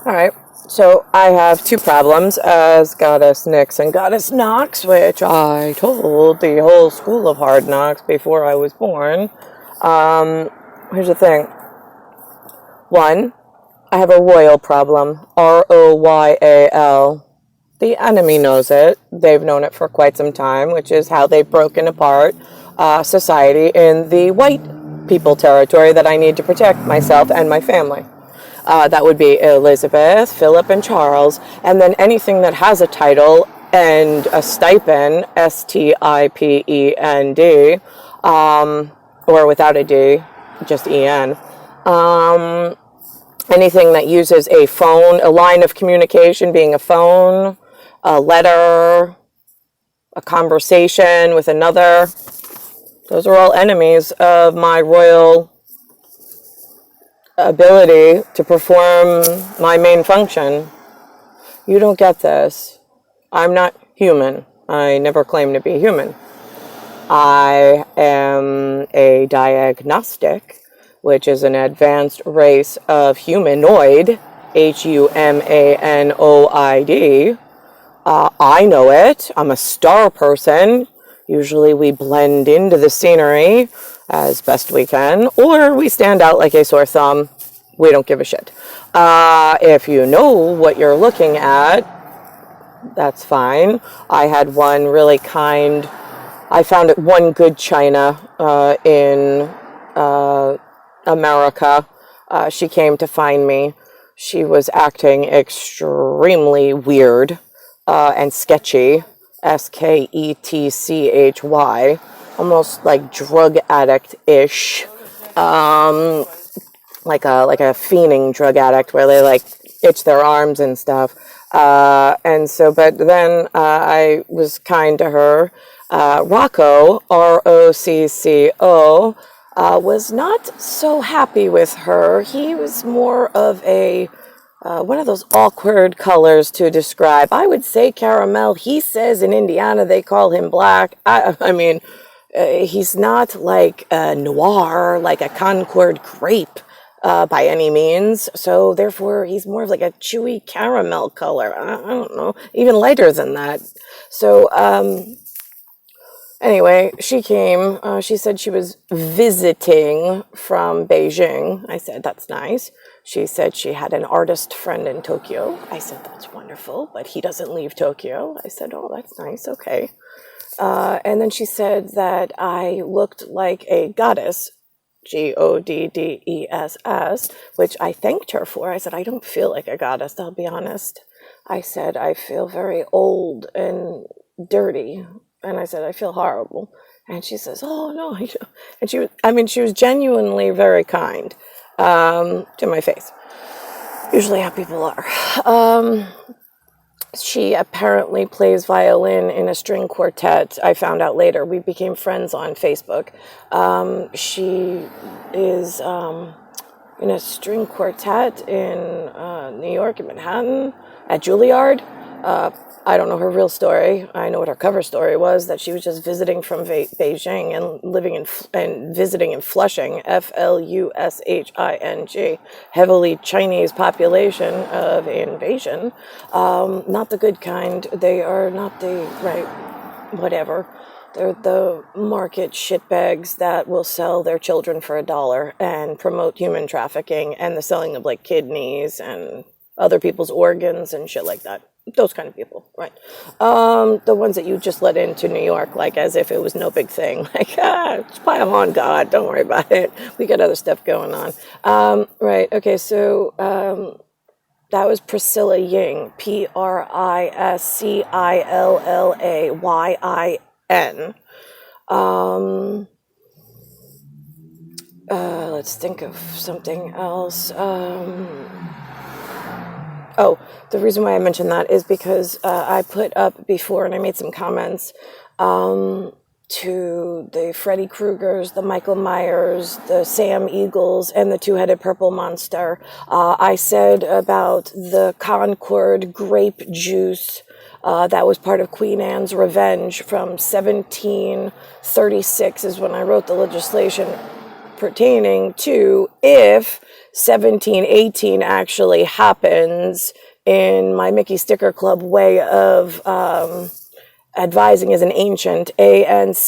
All right. So I have two problems as Goddess Nix and Goddess Knox, which I told the whole school of hard knocks before I was born. Here's the thing. One, I have a royal problem. ROYAL. The enemy knows it. They've known it for quite some time, which is how they've broken apart society in the white people territory that I need to protect myself and my family. That would be Elizabeth, Philip, and Charles. And then anything that has a title and a stipend, STIPEND, or without a D, just EN. Anything that uses a phone, a line of communication being a phone, a letter, a conversation with another. Those are all enemies of my royal ability to perform my main function. You don't get this. I'm not human. I never claim to be human. I am a diagnostic, which is an advanced race of humanoid, HUMANOID. I know it. I'm a star person. Usually we blend into the scenery as best we can, or we stand out like a sore thumb. We don't give a shit. If you know what you're looking at, that's fine. I had one really kind. I found one good China in America. She came to find me. She was acting extremely weird and sketchy. SKETCHY, almost like drug addict-ish. Like a fiending drug addict where they like itch their arms and stuff. And so, but then I was kind to her. Rocco, ROCCO, was not so happy with her. He was more of a one of those awkward colors to describe. I would say caramel. He says in Indiana they call him black. I mean, he's not like a noir, like a Concord grape. By any means, so therefore he's more of like a chewy caramel color. I don't know, even lighter than that. So anyway, she came. She said she was visiting from Beijing. I said, that's nice. She said she had an artist friend in Tokyo. I said, that's wonderful, but he doesn't leave Tokyo. I said, oh, that's nice, okay. And then she said that I looked like a goddess, GODDESS, which I thanked her for. I said, I don't feel like a goddess, I'll be honest. I said, I feel very old and dirty. And I said, I feel horrible. And she says, oh, no. And she was genuinely very kind to my face. Usually how people are. She apparently plays violin in a string quartet. I found out later. We became friends on Facebook. She is in a string quartet in New York, in Manhattan, at Juilliard. I don't know her real story. I know what her cover story was, that she was just visiting from Beijing and visiting in Flushing, FLUSHING, heavily Chinese population of invasion. Not the good kind. They are not the right, whatever. They're the market shitbags that will sell their children for $1 and promote human trafficking and the selling of like kidneys and other people's organs and shit like that. Those kind of people, right? The ones that you just let into New York, like as if it was no big thing. Like, just pile on God, don't worry about it. We got other stuff going on. Right, okay, so that was Priscilla Ying, PRISCILLAYIN. Let's think of something else. Oh, the reason why I mentioned that is because I put up before and I made some comments to the Freddy Kruegers, the Michael Myers, the Sam Eagles, and the two-headed purple monster. I said about the Concord grape juice that was part of Queen Anne's Revenge from 1736 is when I wrote the legislation pertaining to if 17, 18 actually happens in my Mickey Sticker Club way of advising as an ancient, Ancient,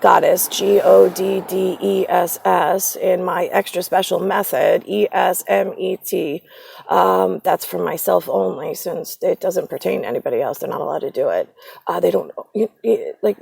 goddess, Goddess, in my extra special method, ESMET. That's for myself only, since it doesn't pertain to anybody else. They're not allowed to do it. They don't, like,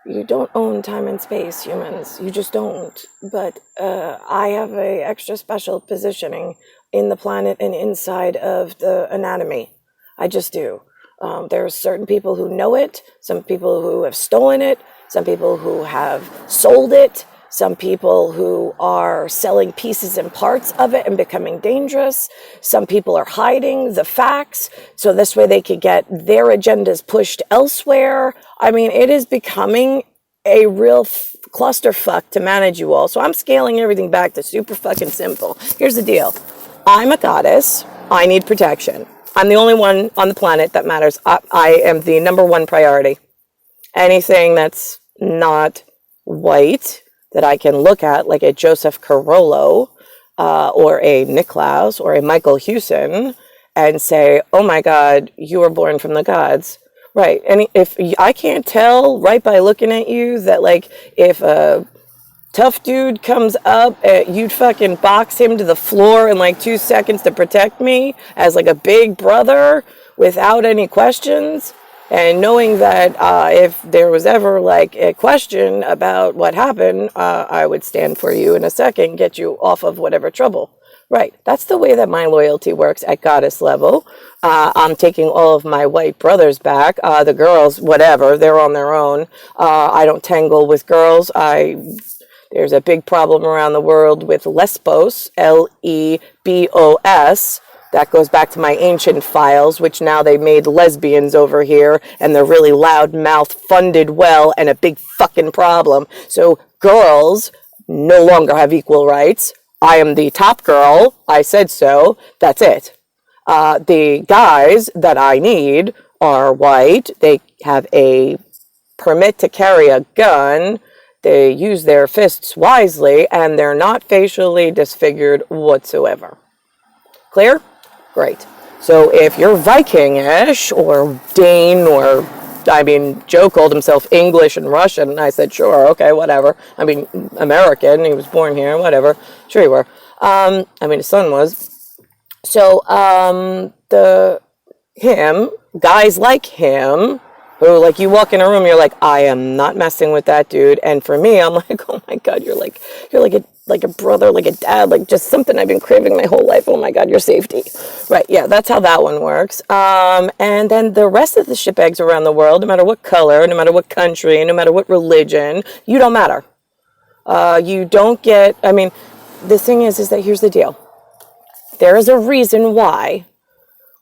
you don't own time and space, humans. You just don't. But I have a extra special positioning in the planet and inside of the anatomy. I just do. There are certain people who know it, some people who have stolen it, some people who have sold it, some people who are selling pieces and parts of it and becoming dangerous. Some people are hiding the facts, so this way they could get their agendas pushed elsewhere. I mean, it is becoming a real clusterfuck to manage you all. So I'm scaling everything back to super fucking simple. Here's the deal. I'm a goddess. I need protection. I'm the only one on the planet that matters. I am the number one priority. Anything that's not white that I can look at, like a Joseph Carollo or a Niklaus or a Michael Hewson, and say, oh my God, you were born from the gods. Right. And if I can't tell right by looking at you that, like, if a tough dude comes up, you'd fucking box him to the floor in like 2 seconds to protect me as like a big brother without any questions. And knowing that if there was ever like a question about what happened, I would stand for you in a second, get you off of whatever trouble. Right. That's the way that my loyalty works at goddess level. I'm taking all of my white brothers back. The girls, whatever, they're on their own. I don't tangle with girls. There's a big problem around the world with lesbos, Lebos. That goes back to my ancient files, which now they made lesbians over here, and they're really loud mouth, funded well, and a big fucking problem. So girls no longer have equal rights. I am the top girl. I said so. That's it. The guys that I need are white. They have a permit to carry a gun. They use their fists wisely, and they're not facially disfigured whatsoever. Clear? Great. So if you're Viking-ish or Dane or, I mean, Joe called himself English and Russian, and I said, sure, okay, whatever. I mean, American, he was born here, whatever. Sure you were. I mean, his son was. So, guys like him, who, like, you walk in a room, you're like, I am not messing with that dude. And for me, I'm like, oh my God, you're like a brother, like a dad, like just something I've been craving my whole life. Oh my God, your safety. Right, yeah, that's how that one works. And then the rest of the shitbags around the world, no matter what color, no matter what country, no matter what religion, you don't matter. You don't get, I mean, the thing is that here's the deal. There is a reason why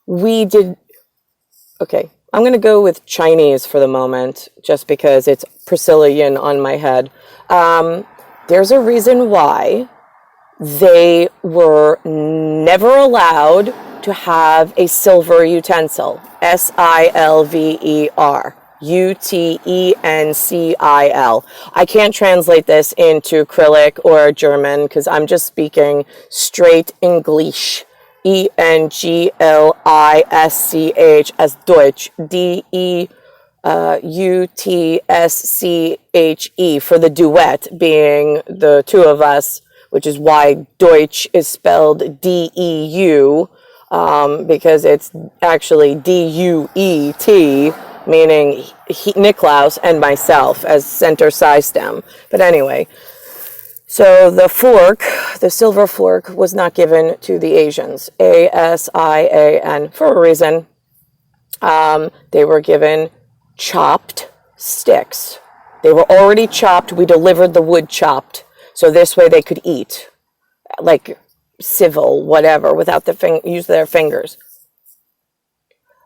we did, okay, I'm going to go with Chinese for the moment, just because it's Priscilla Yin on my head. There's a reason why they were never allowed to have a silver utensil. Silver. Utensil. I can't translate this into Cyrillic or German because I'm just speaking straight English. Englisch as Deutsch. Deutsche for the duet, being the two of us, which is why Deutsch is spelled D-E-U, because it's actually D-U-E-T, meaning Niklaus and myself as center psi stem. But anyway, so the fork, the silver fork, was not given to the Asians, A-S-I-A-N, for a reason. They were given chopped sticks. They were already chopped. We delivered the wood chopped. So this way they could eat, like civil, whatever, without use their fingers.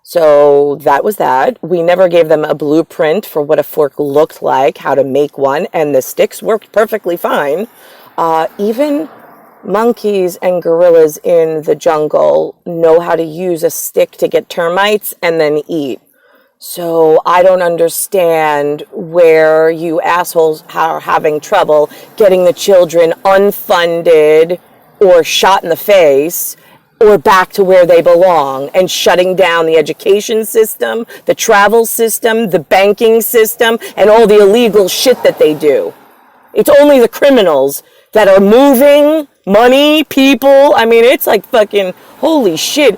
So that was that. We never gave them a blueprint for what a fork looked like, how to make one, and the sticks worked perfectly fine. Even monkeys and gorillas in the jungle know how to use a stick to get termites and then eat. So I don't understand where you assholes are having trouble getting the children unfunded or shot in the face or back to where they belong, and shutting down the education system, the travel system, the banking system, and all the illegal shit that they do. It's only the criminals that are moving money, people. I mean, it's like fucking holy shit.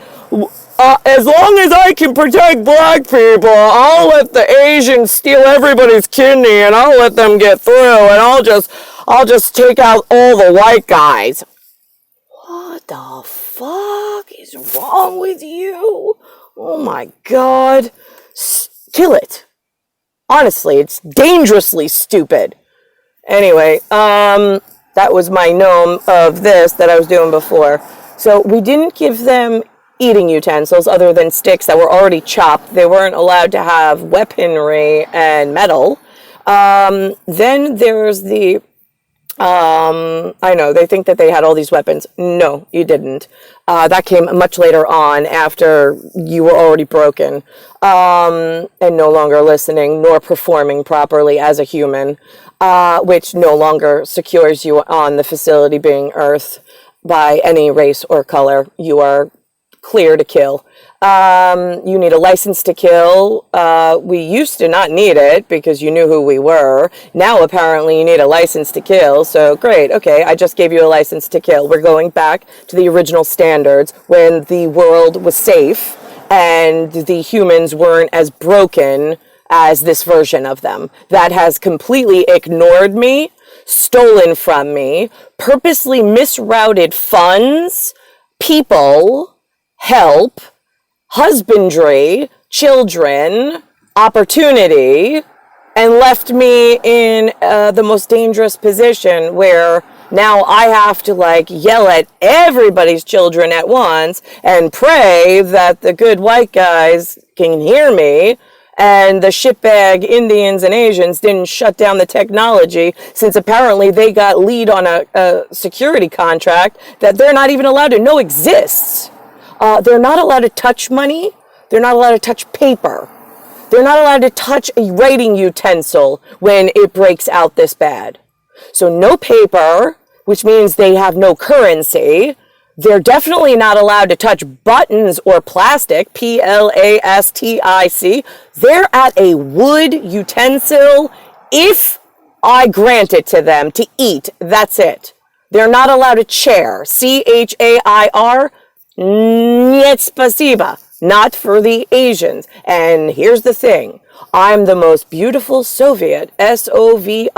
As long as I can protect black people, I'll let the Asians steal everybody's kidney, and I'll let them get through, and I'll just take out all the white guys. What the fuck is wrong with you? Oh my God. Kill it. Honestly, it's dangerously stupid. Anyway, that was my gnome of this that I was doing before. So we didn't give them eating utensils other than sticks that were already chopped. They weren't allowed to have weaponry and metal. Then there's the I know, they think that they had all these weapons. No, you didn't. That came much later on after you were already broken, and no longer listening nor performing properly as a human, which no longer secures you on the facility being Earth by any race or color. You are clear to kill. You need a license to kill. We used to not need it because you knew who we were. Now apparently you need a license to kill. So great. Okay, I just gave you a license to kill. We're going back to the original standards when the world was safe and the humans weren't as broken as this version of them that has completely ignored me, stolen from me, purposely misrouted funds, people, help, husbandry, children, opportunity, and left me in the most dangerous position where now I have to like yell at everybody's children at once and pray that the good white guys can hear me and the shitbag Indians and Asians didn't shut down the technology, since apparently they got lead on a security contract that they're not even allowed to know exists. They're not allowed to touch money. They're not allowed to touch paper. They're not allowed to touch a writing utensil when it breaks out this bad. So no paper, which means they have no currency. They're definitely not allowed to touch buttons or plastic, plastic. They're at a wood utensil if I grant it to them to eat. That's it. They're not allowed a chair, chair. Нет спасибо. Not for the Asians. And here's the thing. I'm the most beautiful Soviet, Soviet.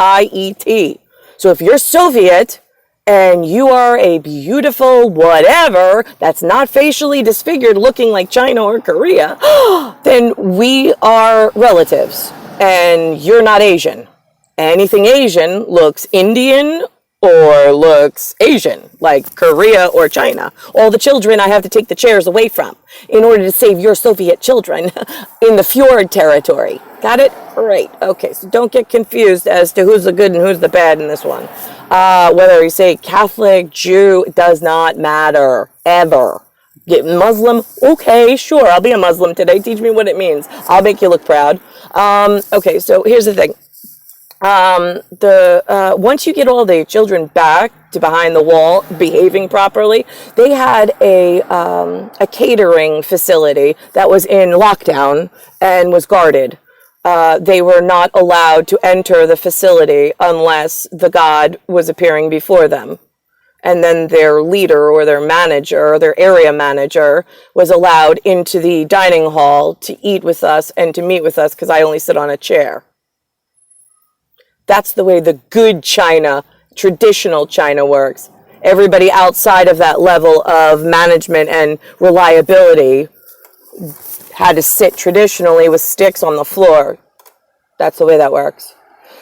So if you're Soviet and you are a beautiful whatever that's not facially disfigured looking like China or Korea, then we are relatives and you're not Asian. Anything Asian looks Indian or looks Asian, like Korea or China. All the children I have to take the chairs away from in order to save your Soviet children in the fjord territory. Got it? Right. Okay, so don't get confused as to who's the good and who's the bad in this one. Whether you say Catholic, Jew, it does not matter, ever. Get Muslim? Okay, sure, I'll be a Muslim today. Teach me what it means. I'll make you look proud. Okay, so here's the thing. Once you get all the children back to behind the wall behaving properly, they had a catering facility that was in lockdown and was guarded. They were not allowed to enter the facility unless the god was appearing before them. And then their leader or their manager or their area manager was allowed into the dining hall to eat with us and to meet with us because I only sit on a chair. That's the way the good China, traditional China works. Everybody outside of that level of management and reliability had to sit traditionally with sticks on the floor. That's the way that works.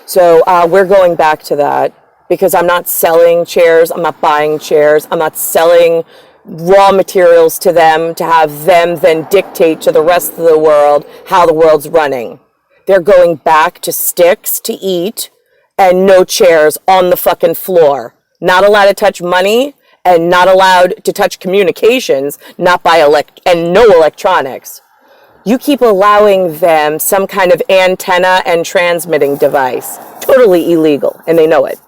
So we're going back to that because I'm not selling chairs. I'm not buying chairs. I'm not selling raw materials to them to have them then dictate to the rest of the world how the world's running. They're going back to sticks to eat and no chairs on the fucking floor. Not allowed to touch money and not allowed to touch communications, not by and no electronics. you keep allowing them some kind of antenna and transmitting device. Totally illegal, and they know it.